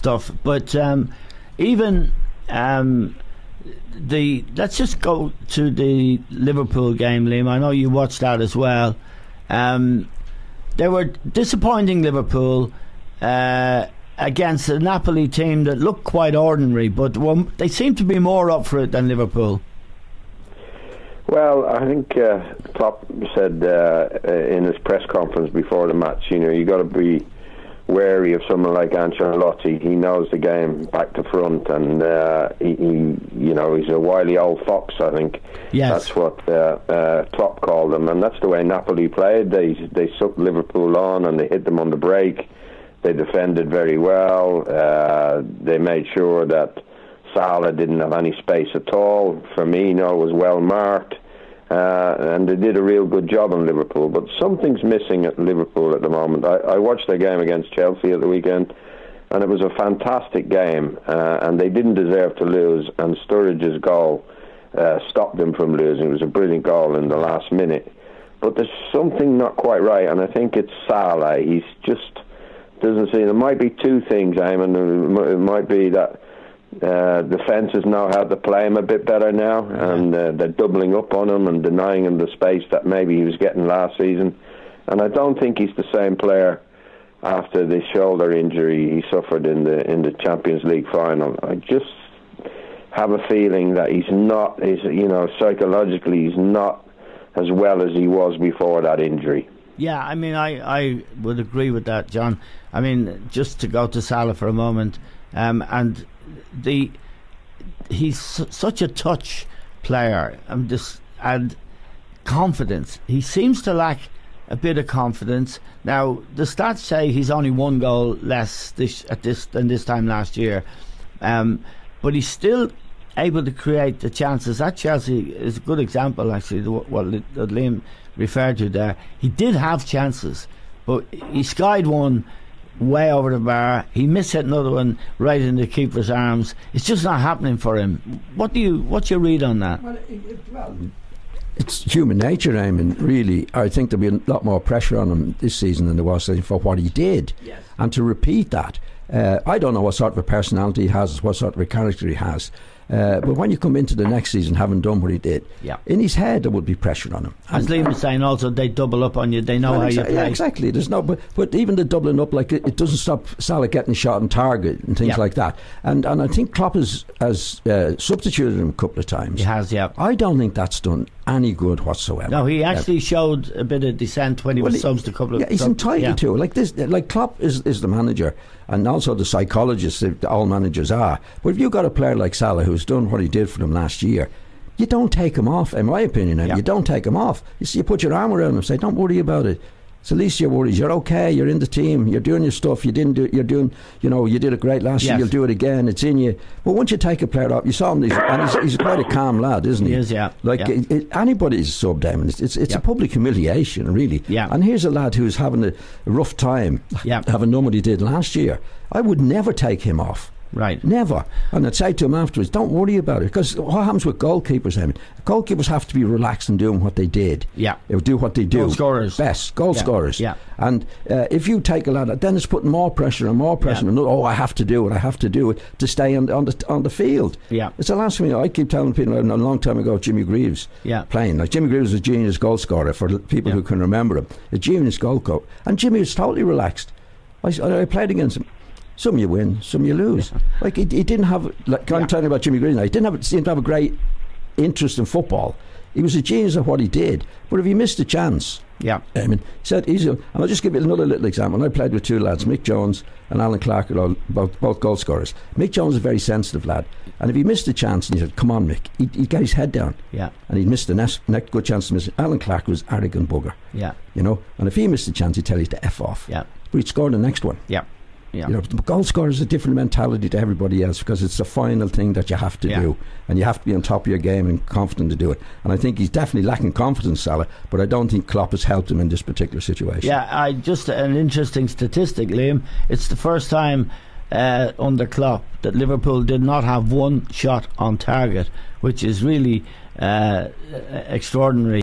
stuff. But even let's just go to the Liverpool game, Liam. I know you watched that as well. They were disappointing, Liverpool, against a Napoli team that looked quite ordinary, but they seem to be more up for it than Liverpool. Well, I think Klopp said in his press conference before the match, you got to be wary of someone like Ancelotti. He knows the game back to front, and he's a wily old fox. I think that's what Klopp called him, and that's the way Napoli played. They sucked Liverpool on, and they hit them on the break. They defended very well. They made sure that Salah didn't have any space at all. Firmino was well marked. And they did a real good job on Liverpool, but something's missing at Liverpool at the moment. I watched their game against Chelsea at the weekend, and it was a fantastic game, and they didn't deserve to lose, and Sturridge's goal stopped them from losing. It was a brilliant goal in the last minute, but there's something not quite right, and I think it's Salah. He's just doesn't seem. There might be two things, Eamon. It might be that defences know how to play him a bit better now, and they're doubling up on him and denying him the space that maybe he was getting last season. And I don't think he's the same player after the shoulder injury he suffered in the Champions League final. I just have a feeling that he's not, psychologically he's not as well as he was before that injury. Yeah, I mean, I would agree with that, John. I mean, just to go to Salah for a moment, and he's such a touch player, and confidence. He seems to lack a bit of confidence. Now, the stats say he's only one goal less than this time last year, but he's still able to create the chances. At Chelsea is a good example, actually, what Liam referred to there. He did have chances, but he skied one way over the bar. He mishit another one right in the keeper's arms. It's just not happening for him. What's your read on that? Well, it's human nature, Eamon. Really, I think there'll be a lot more pressure on him this season than there was for what he did. Yes. And to repeat that, I don't know what sort of a personality he has, what sort of a character he has. But when you come into the next season having done what he did, in his head there would be pressure on him. As Liam was saying, also they double up on you. They know how you play. Yeah, exactly. There's no, but even the doubling up, like it doesn't stop Salah getting shot on target and things like that. And I think Klopp has substituted him a couple of times. He has, yeah. I don't think that's done any good whatsoever. No, he actually showed a bit of dissent when he was subbed a couple of. Yeah, he's entitled to it. Like this, like Klopp is the manager, and also the psychologist. All managers are. But if you've got a player like Salah who's done what he did for them last year, you don't take him off. In my opinion, you don't take him off. You put your arm around him and say, "Don't worry about it. It's at least you're worried. You're okay. You're in the team. You're doing your stuff. You didn't do. You're doing. You did it great last year. You'll do it again. It's in you." But once you take a player off, you saw him. He's quite a calm lad, isn't he? He is, yeah. Like anybody's sub down. It's a public humiliation, really. Yeah. And here's a lad who's having a rough time, having done what he did last year. I would never take him off. Right. Never. And I'd say to him afterwards, don't worry about it. Because what happens with goalkeepers, I mean, goalkeepers have to be relaxed in doing what they did. Yeah. They do what they do. Goal scorers. Best. Goal scorers. Yeah. And if you take a lad, then it's putting more pressure and more pressure. And, I have to do it to stay on the field. Yeah. It's the last thing I keep telling people. A long time ago, Jimmy Greaves playing. Like Jimmy Greaves was a genius goal scorer for people who can remember him. A genius goal coach. And Jimmy was totally relaxed. I played against him. Some you win, some you lose. Like he didn't have. Like I'm talking about Jimmy Greaves now. He didn't seem to have a great interest in football. He was a genius at what he did. But if he missed a chance, I mean, he said and I'll just give you another little example. I played with two lads, Mick Jones and Alan Clark, both goal scorers. Mick Jones is a very sensitive lad, and if he missed a chance and he said, "Come on, Mick," he'd get his head down, and he'd miss the next good chance to miss it. Alan Clark was arrogant bugger, and if he missed a chance, he'd tell you to F off, but he'd score the next one. The goal scorer is a different mentality to everybody else because it's the final thing that you have to do, and you have to be on top of your game and confident to do it. And I think he's definitely lacking confidence, Salah, but I don't think Klopp has helped him in this particular situation. Yeah, just an interesting statistic, Liam. It's the first time under Klopp that Liverpool did not have one shot on target, which is really extraordinary.